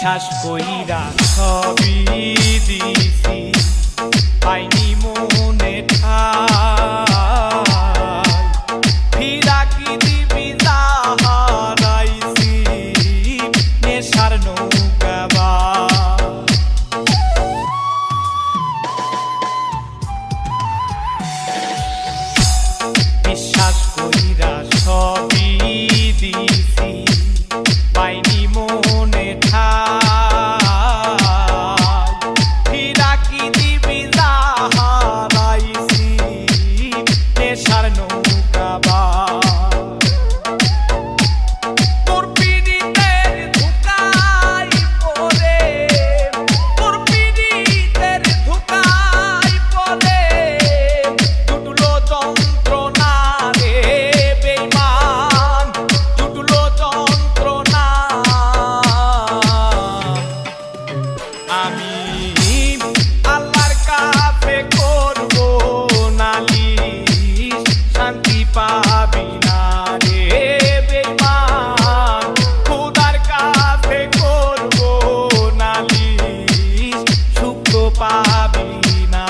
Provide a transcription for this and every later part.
বিশ্বাস কইরা সবই দিছি পাইনি মনে ঠাই ফিরা কি দিবি যা হারাইছি নেশার নৌকা বা বিশ্বাস কইরা সবই দিছি পাইনি মনে ঠাই ফিরা কি দিবি যা হারাইছি নেশার নৌকা বা তোর পিড়িতের ধোঁকায় পড়ে তোর পিড়িতের ধোঁকায় পড়ে জুটলো যন্ত্রণা রে বেঈমান জুটলো যন্ত্রণা আমি আল্লাহর কাছে করব নালিশ শান্তি পাবি না রে বেঈমান খোদার কাছে করব নালিশ সুখ তো পাবি না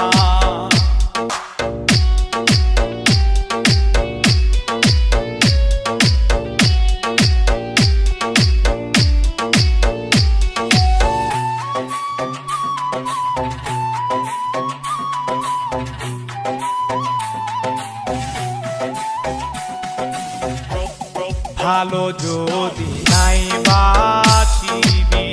ভালো যদি নাই বাসিবি